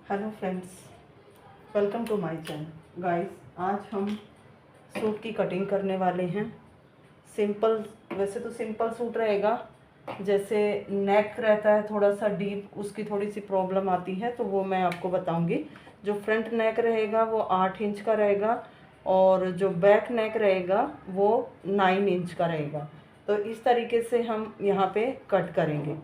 Hello friends, welcome to my channel. Guys, आज हम suit की कटिंग करने वाले हैं। सिंपल, वैसे तो सिंपल सूट रहेगा। जैसे नेक रहता है थोड़ा सा डीप, उसकी थोड़ी सी प्रॉब्लम आती है, तो वो मैं आपको बताऊंगी। जो फ्रंट नेक रहेगा वो 8 इंच का रहेगा और जो बैक नेक रहेगा वो 9 इंच का रहेगा। तो इस तरीके से हम यहाँ पे कट करेंगे।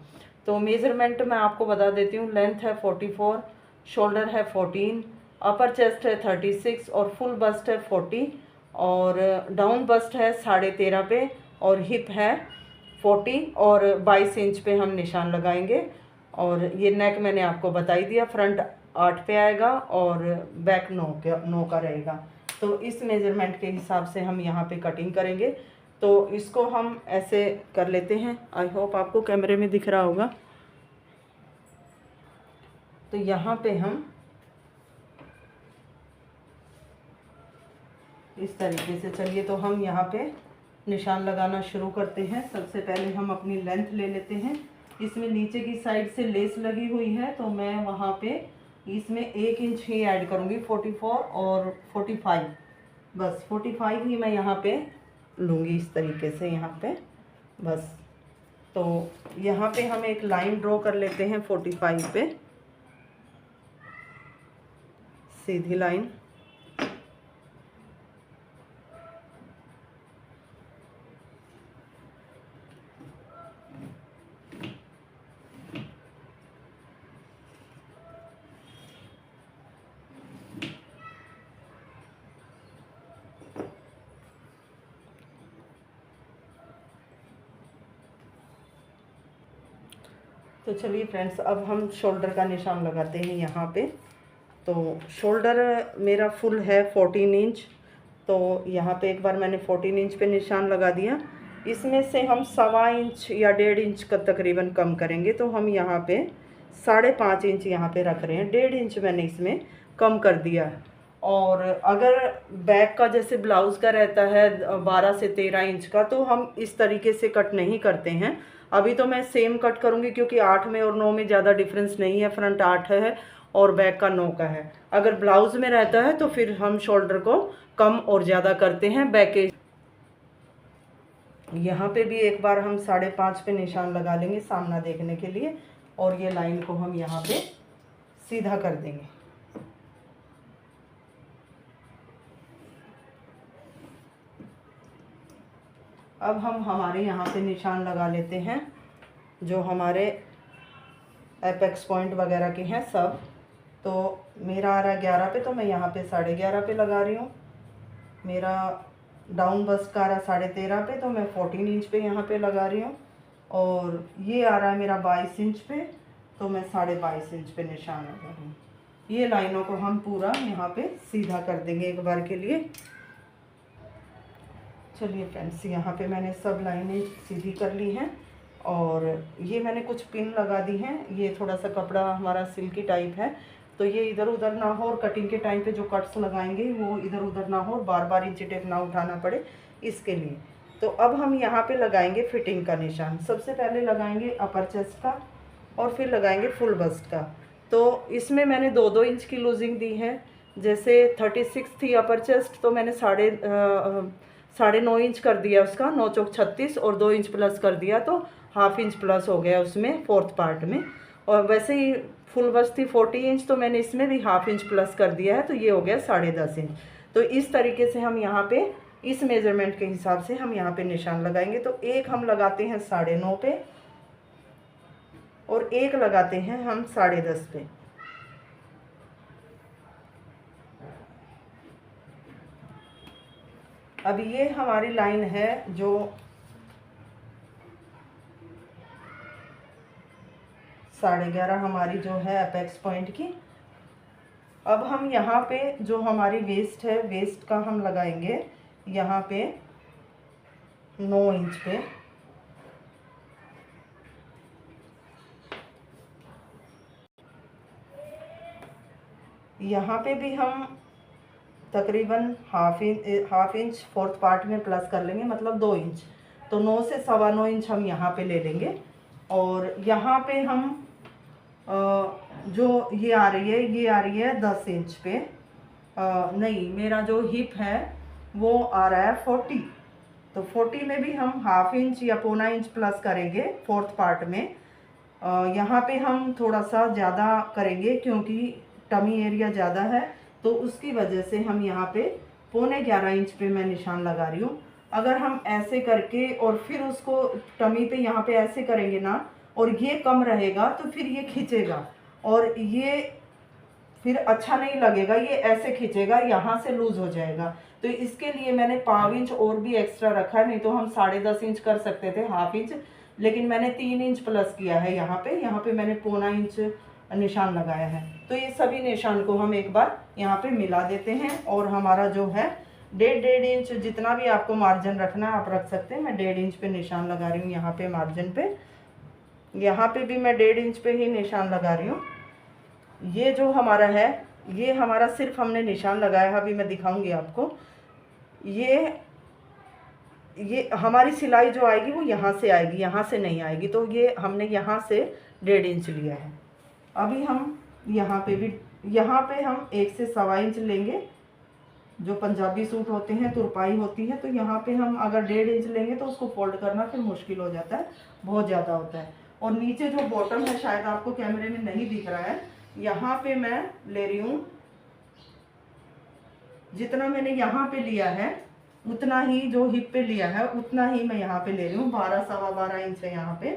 तो मेज़रमेंट मैं आपको बता देती हूँ। लेंथ है 44, शोल्डर है 14, अपर चेस्ट है 36 और फुल बस्ट है 40 और डाउन बस्ट है 13.5 पे और हिप है 40 और 22 इंच पे हम निशान लगाएंगे। और ये नेक मैंने आपको बता ही दिया, फ्रंट 8 पे आएगा और बैक 9 का रहेगा। तो इस मेज़रमेंट के हिसाब से हम यहाँ पे कटिंग करेंगे। तो इसको हम ऐसे कर लेते हैं। आई होप आपको कैमरे में दिख रहा होगा। तो यहाँ पे हम इस तरीके से, चलिए तो हम यहाँ पे निशान लगाना शुरू करते हैं। सबसे पहले हम अपनी लेंथ ले लेते हैं। इसमें नीचे की साइड से लेस लगी हुई है तो मैं वहाँ पे इसमें 1 इंच ही ऐड करूँगी। 44 और 45, बस 45 ही मैं यहाँ पे लूँगी इस तरीके से यहाँ पे बस। तो यहाँ पे हम एक लाइन ड्रॉ कर लेते हैं 45 पे, सीधी लाइन। तो चलिए फ्रेंड्स, अब हम शोल्डर का निशान लगाते हैं यहाँ पे। तो शोल्डर मेरा फुल है 14 इंच। तो यहाँ पे एक बार मैंने 14 इंच पे निशान लगा दिया। इसमें से हम 1.25 इंच या 1.5 इंच का तकरीबन कम करेंगे। तो हम यहाँ पे 5.5 इंच यहाँ पे रख रहे हैं। 1.5 इंच मैंने इसमें कम कर दिया है। और अगर बैक का जैसे ब्लाउज़ का रहता है 12 से 13 इंच का, तो हम इस तरीके से कट नहीं करते हैं। अभी तो मैं सेम कट करूँगी क्योंकि 8 में और 9 में ज़्यादा डिफरेंस नहीं है। फ्रंट 8 है और बैक का 9 का है। अगर ब्लाउज़ में रहता है तो फिर हम शोल्डर को कम और ज़्यादा करते हैं बैक के। यहाँ पे भी एक बार हम 5.5 पे निशान लगा लेंगे सामना देखने के लिए, और ये लाइन को हम यहाँ पे सीधा कर देंगे। अब हम हमारे यहाँ पे निशान लगा लेते हैं जो हमारे एपेक्स पॉइंट वगैरह के हैं सब। तो मेरा आ रहा है 11 पे, तो मैं यहाँ पे 11.5 पे लगा रही हूँ। मेरा डाउन बस्ट का आ रहा है 13.5 पे, तो मैं 14 इंच पे यहाँ पे लगा रही हूँ। और ये आ रहा है मेरा 22 इंच पे, तो मैं 22.5 इंच पे निशान लगा रही हूँ। ये लाइनों को हम पूरा यहाँ पे सीधा कर देंगे एक बार के लिए। चलिए फ्रेंड्स, यहाँ पे मैंने सब लाइनें सीधी कर ली हैं और ये मैंने कुछ पिन लगा दी हैं। ये थोड़ा सा कपड़ा हमारा सिल्की टाइप है, तो ये इधर उधर ना हो और कटिंग के टाइम पे जो कट्स लगाएंगे वो इधर उधर ना हो, बार बार इंची टेप ना उठाना पड़े, इसके लिए। तो अब हम यहाँ पे लगाएंगे फिटिंग का निशान। सबसे पहले लगाएंगे अपर चेस्ट का और फिर लगाएंगे फुल बस्ट का। तो इसमें मैंने 2-2 इंच की लूजिंग दी है। जैसे 36 थी अपर चेस्ट, तो मैंने 9.5 इंच कर दिया उसका, 9 चौक 36 और 2 इंच प्लस कर दिया, तो ½ इंच प्लस हो गया उसमें 4th पार्ट में। और वैसे ही फुल बस्ट थी 40 इंच, तो मैंने इसमें भी ½ इंच प्लस कर दिया है, तो ये हो गया 10.5 इंच। तो इस तरीके से हम यहाँ पे इस मेज़रमेंट के हिसाब से हम यहाँ पे निशान लगाएंगे। तो एक हम लगाते हैं 9.5 पे और एक लगाते हैं हम 10.5 पे। अब ये हमारी लाइन है जो 11.5 हमारी जो है अपेक्स पॉइंट की। अब हम यहाँ पे जो हमारी वेस्ट है, वेस्ट का हम लगाएंगे यहाँ पे 9 इंच पे। यहाँ पे भी हम तकरीबन ½ इंच 4th पार्ट में प्लस कर लेंगे, मतलब 2 इंच। तो 9 से 9.25 इंच हम यहाँ पे ले लेंगे। और यहाँ पे हम जो ये आ रही है, ये आ रही है 10 इंच पे। नहीं, मेरा जो हिप है वो आ रहा है 40। तो 40 में भी हम हाफ इंच या पौना इंच प्लस करेंगे फोर्थ पार्ट में। यहाँ पे हम थोड़ा सा ज़्यादा करेंगे क्योंकि टमी एरिया ज़्यादा है, तो उसकी वजह से हम यहाँ पे 11.5 इंच पे मैं निशान लगा रही हूँ। अगर हम ऐसे करके और फिर उसको टमी पे यहाँ पे ऐसे करेंगे ना, और ये कम रहेगा तो फिर ये खींचेगा और ये फिर अच्छा नहीं लगेगा, ये ऐसे खींचेगा, यहाँ से लूज हो जाएगा। तो इसके लिए मैंने 5 इंच और भी एक्स्ट्रा रखा है, नहीं तो हम 10.5 इंच कर सकते थे, हाफ इंच, लेकिन मैंने 3 इंच प्लस किया है। यहाँ पे मैंने पौना इंच निशान लगाया है। तो ये सभी निशान को हम एक बार यहाँ पे मिला देते हैं और हमारा जो है 1.5 इंच, जितना भी आपको मार्जिन रखना है आप रख सकते हैं। मैं 1.5 इंच पे निशान लगा रही हूँ यहाँ पे मार्जिन पे। यहाँ पे भी मैं 1.5 इंच पे ही निशान लगा रही हूँ। ये जो हमारा है, ये हमारा सिर्फ हमने निशान लगाया है, अभी मैं दिखाऊंगी आपको। ये हमारी सिलाई जो आएगी वो यहाँ से आएगी, यहाँ से नहीं आएगी। तो ये हमने यहाँ से 1.5 इंच लिया है। अभी हम यहाँ पे हम 1 से 1.25 इंच लेंगे। जो पंजाबी सूट होते हैं तुरपाई होती है, तो यहाँ पे हम अगर 1.5 इंच लेंगे तो उसको फोल्ड करना फिर मुश्किल हो जाता है, बहुत ज़्यादा होता है। और नीचे जो बॉटम है, शायद आपको कैमरे में नहीं दिख रहा है, यहाँ पे मैं ले रही हूँ, जितना मैंने यहाँ पे लिया है उतना ही जो हिप पे लिया है उतना ही मैं यहाँ पे ले रही हूँ। 12 सवा 12 इंच है यहाँ पे,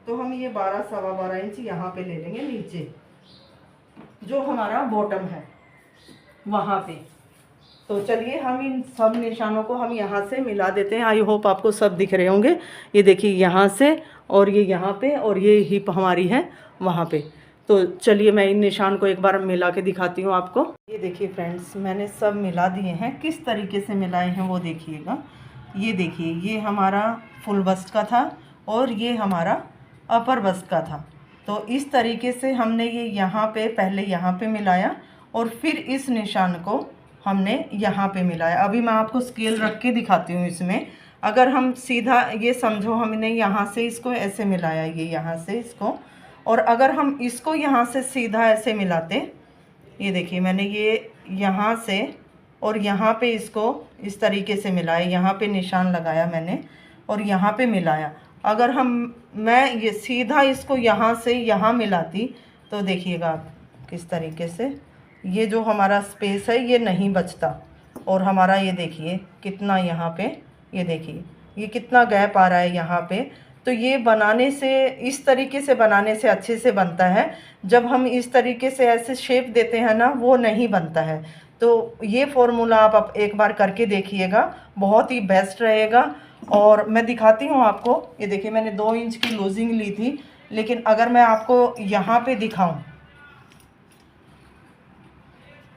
तो हम ये 12 सवा 12 इंच यहाँ पे ले लेंगे नीचे, जो हमारा बॉटम है वहाँ पे। तो चलिए हम इन सब निशानों को हम यहाँ से मिला देते हैं। आई होप आपको सब दिख रहे होंगे। ये देखिए यहाँ से, और ये यहाँ पे, और ये हिप हमारी है वहाँ पे। तो चलिए मैं इन निशान को एक बार मिला के दिखाती हूँ आपको। ये देखिए फ्रेंड्स, मैंने सब मिला दिए हैं। किस तरीके से मिलाए हैं वो देखिएगा। ये देखिए, ये हमारा फुल बस्ट का था और ये हमारा अपर बस्ट का था। तो इस तरीके से हमने ये यहाँ पे पहले यहाँ पे मिलाया और फिर इस निशान को हमने यहाँ पे मिलाया। अभी मैं आपको स्केल रख के दिखाती हूँ इसमें। अगर हम सीधा, ये समझो हमने यहाँ से इसको ऐसे मिलाया, ये यहाँ से इसको, और अगर हम इसको यहाँ से सीधा ऐसे मिलाते, ये देखिए मैंने ये यहाँ से और यहाँ पे इसको इस तरीके से मिलाया, यहाँ पे निशान लगाया मैंने और यहाँ पे मिलाया। अगर मैं ये सीधा इसको यहाँ से यहाँ मिलाती तो देखिएगा आप किस तरीके से ये जो हमारा स्पेस है ये नहीं बचता, और हमारा ये देखिए कितना यहाँ पे, ये देखिए ये कितना गैप आ रहा है यहाँ पे। तो ये बनाने से, इस तरीके से बनाने से अच्छे से बनता है। जब हम इस तरीके से ऐसे शेप देते हैं ना, वो नहीं बनता है। तो ये फॉर्मूला आप एक बार करके देखिएगा, बहुत ही बेस्ट रहेगा। और मैं दिखाती हूँ आपको। ये देखिए मैंने 2 इंच की लूजिंग ली थी, लेकिन अगर मैं आपको यहाँ पे दिखाऊँ,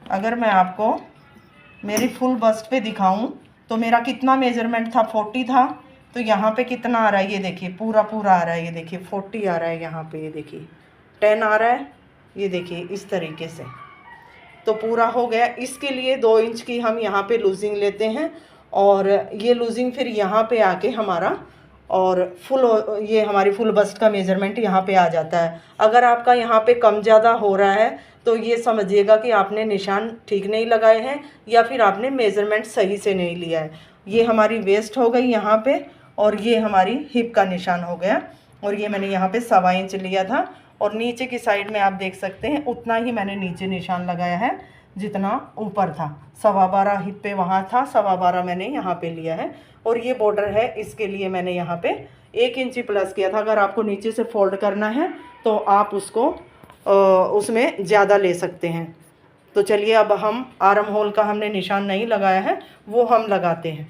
अगर मैं आपको मेरी फुल बस्ट पे दिखाऊं तो मेरा कितना मेजरमेंट था, 40 था। तो यहाँ पे कितना आ रहा है, ये देखिए पूरा आ रहा है, ये देखिए 40 आ रहा है यहाँ पे, ये देखिए 10 आ रहा है, ये देखिए इस तरीके से। तो पूरा हो गया। इसके लिए 2 इंच की हम यहाँ पे लूजिंग लेते हैं, और ये लूजिंग फिर यहाँ पे आके हमारा और ये हमारी फुल बस्ट का मेजरमेंट यहाँ पे आ जाता है। अगर आपका यहाँ पे कम ज़्यादा हो रहा है तो ये समझिएगा कि आपने निशान ठीक नहीं लगाए हैं या फिर आपने मेज़रमेंट सही से नहीं लिया है। ये हमारी वेस्ट हो गई यहाँ पे, और ये हमारी हिप का निशान हो गया। और ये मैंने यहाँ पे 1.25 इंच लिया था, और नीचे की साइड में आप देख सकते हैं उतना ही मैंने नीचे निशान लगाया है जितना ऊपर था। 12.25 हिप पे वहाँ था, 12.25 मैंने यहाँ पे लिया है। और ये बॉर्डर है, इसके लिए मैंने यहाँ पे 1 इंच प्लस किया था। अगर आपको नीचे से फोल्ड करना है तो आप उसको उसमें ज़्यादा ले सकते हैं। तो चलिए अब हम आर्म होल का हमने निशान नहीं लगाया है, वो हम लगाते हैं।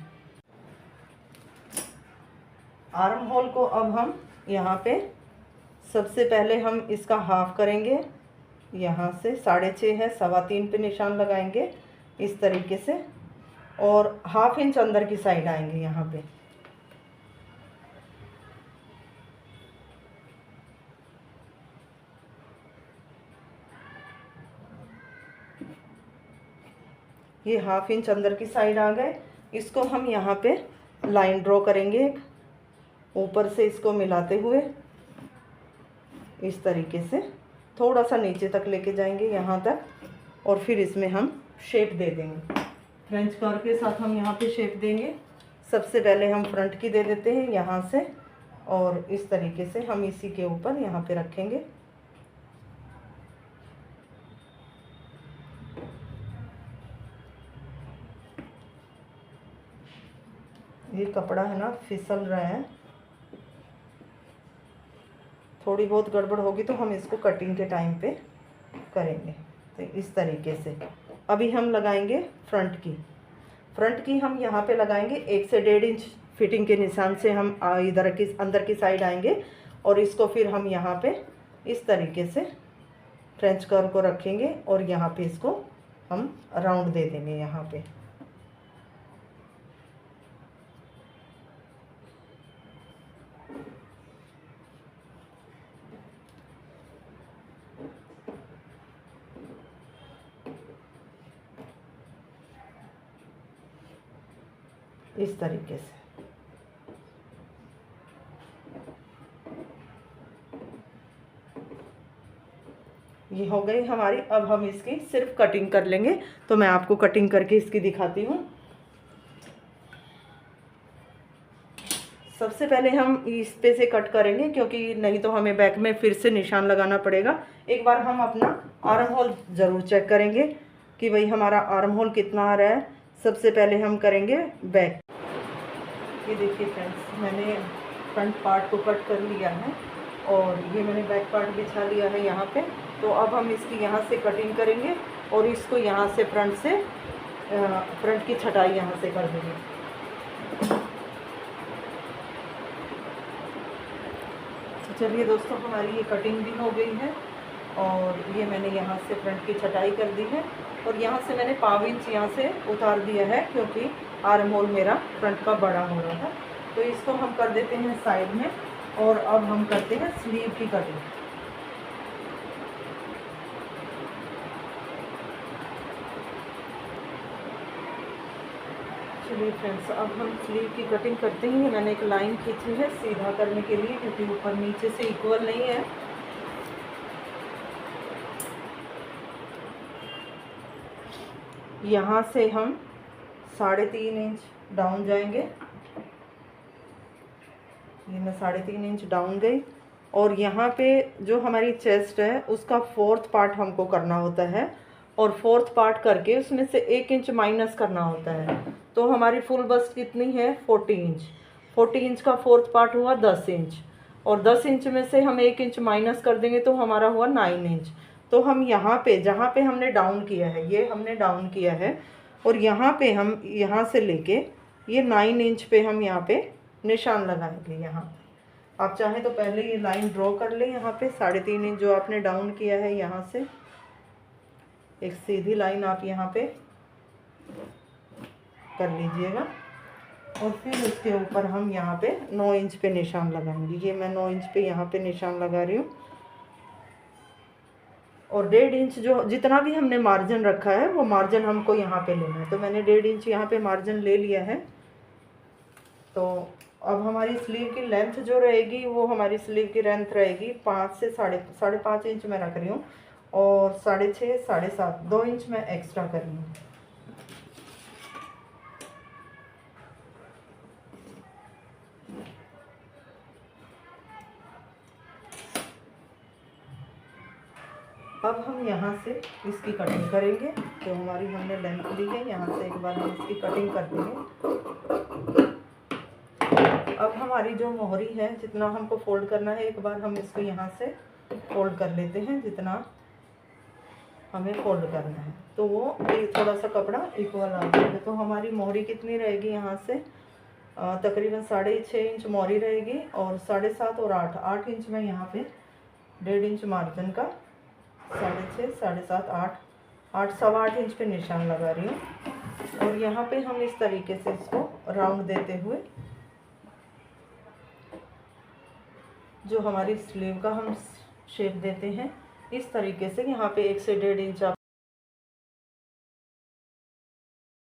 आर्म होल को अब हम यहाँ पे सबसे पहले हम इसका हाफ करेंगे, यहाँ से 6.5 है, 3.25 पे निशान लगाएंगे इस तरीके से, और हाफ इंच अंदर की साइड आएंगे यहाँ पे। ये हाफ इंच अंदर की साइड आ गए। इसको हम यहाँ पे लाइन ड्रॉ करेंगे ऊपर से इसको मिलाते हुए इस तरीके से, थोड़ा सा नीचे तक लेके जाएंगे यहाँ तक, और फिर इसमें हम शेप दे देंगे। फ्रेंच कर्व के साथ हम यहाँ पे शेप देंगे। सबसे पहले हम फ्रंट की दे देते हैं यहाँ से, और इस तरीके से हम इसी के ऊपर यहाँ पे रखेंगे। ये कपड़ा है ना फिसल रहा है, थोड़ी बहुत गड़बड़ होगी तो हम इसको कटिंग के टाइम पे करेंगे। तो इस तरीके से अभी हम लगाएंगे फ्रंट की। फ्रंट की हम यहाँ पे लगाएंगे 1 से 1.5 इंच फिटिंग के निशान से हम इधर की अंदर की साइड आएंगे, और इसको फिर हम यहाँ पे इस तरीके से फ्रेंच कर्व को रखेंगे, और यहाँ पे इसको हम राउंड दे देंगे यहाँ पे। इस तरीके से ये हो गई हमारी। अब हम इसकी सिर्फ कटिंग कर लेंगे, तो मैं आपको कटिंग करके इसकी दिखाती हूँ। सबसे पहले हम इस पे से कट करेंगे, क्योंकि नहीं तो हमें बैक में फिर से निशान लगाना पड़ेगा। एक बार हम अपना आर्म होल ज़रूर चेक करेंगे कि भाई हमारा आर्म होल कितना आ रहा है। सबसे पहले हम करेंगे बैक। ये देखिए फ्रेंड्स, मैंने फ्रंट पार्ट को कट कर लिया है, और ये मैंने बैक पार्ट बिछा लिया है यहाँ पे। तो अब हम इसकी यहाँ से कटिंग करेंगे, और इसको यहाँ से फ्रंट की छटाई यहाँ से कर देंगे। तो चलिए दोस्तों, हमारी ये कटिंग भी हो गई है, और ये मैंने यहाँ से फ्रंट की छटाई कर दी है, और यहाँ से मैंने 1/4 इंच यहाँ से उतार दिया है, क्योंकि आर्म होल मेरा फ्रंट का बड़ा हो रहा था। तो इसको हम कर देते हैं साइड में, और अब हम करते हैं स्लीव की कटिंग। चलिए फ्रेंड्स, अब हम स्लीव की कटिंग करते हैं। मैंने एक लाइन खींची है सीधा करने के लिए, क्योंकि ऊपर नीचे से इक्वल नहीं है। यहाँ से हम 3.5 इंच डाउन जाएंगे। ये मैं 3.5 इंच डाउन गई, और यहाँ पे जो हमारी चेस्ट है उसका 4th पार्ट हमको करना होता है, और 4th पार्ट करके उसमें से 1 इंच माइनस करना होता है। तो हमारी फुल बस्ट कितनी है 40 इंच। 40 इंच का 4th पार्ट हुआ 10 इंच, और 10 इंच में से हम 1 इंच माइनस कर देंगे तो हमारा हुआ 9 इंच। तो हम यहाँ पे जहाँ पे हमने डाउन किया है, ये हमने डाउन किया है, और यहाँ पे हम यहाँ से लेके ये 9 इंच पे हम यहाँ पे निशान लगाएंगे। यहाँ आप चाहें तो पहले ये लाइन ड्रॉ कर लें। यहाँ पे 3.5 इंच जो आपने डाउन किया है, यहाँ से एक सीधी लाइन आप यहाँ पे कर लीजिएगा, और फिर उसके ऊपर हम यहाँ पे 9 इंच पे निशान लगाएंगे। ये मैं 9 इंच पे यहाँ पे निशान लगा रही हूँ, और 1.5 इंच जो जितना भी हमने मार्जिन रखा है वो मार्जिन हमको यहाँ पे लेना है। तो मैंने 1.5 इंच यहाँ पे मार्जिन ले लिया है। तो अब हमारी स्लीव की लेंथ जो रहेगी, वो हमारी स्लीव की लेंथ रहेगी 5 से 5.5 इंच मैं रख रही हूँ, और 6.5 7.5 2 इंच मैं एक्स्ट्रा कर रही हूँ। अब हम यहाँ से इसकी कटिंग करेंगे। तो हमारी हमने लेंथ ली है, यहाँ से एक बार हम इसकी कटिंग कर देंगे। अब हमारी जो मोहरी है, जितना हमको फोल्ड करना है, एक बार हम इसको यहाँ से फोल्ड कर लेते हैं जितना हमें फोल्ड करना है। तो वो थोड़ा सा कपड़ा इक्वल आ जाएगा। तो हमारी मोहरी कितनी रहेगी, यहाँ से तकरीबन 6.5 इंच मोहरी रहेगी, और 7.5 और 8 इंच में यहाँ पे 1.5 इंच मार्जिन का 6.5 7.5 8 8.25 इंच पे निशान लगा रही हूँ। और यहाँ पे हम इस तरीके से इसको राउंड देते हुए जो हमारी स्लीव का हम शेप देते हैं, इस तरीके से यहाँ पे 1 से 1.5 इंच आप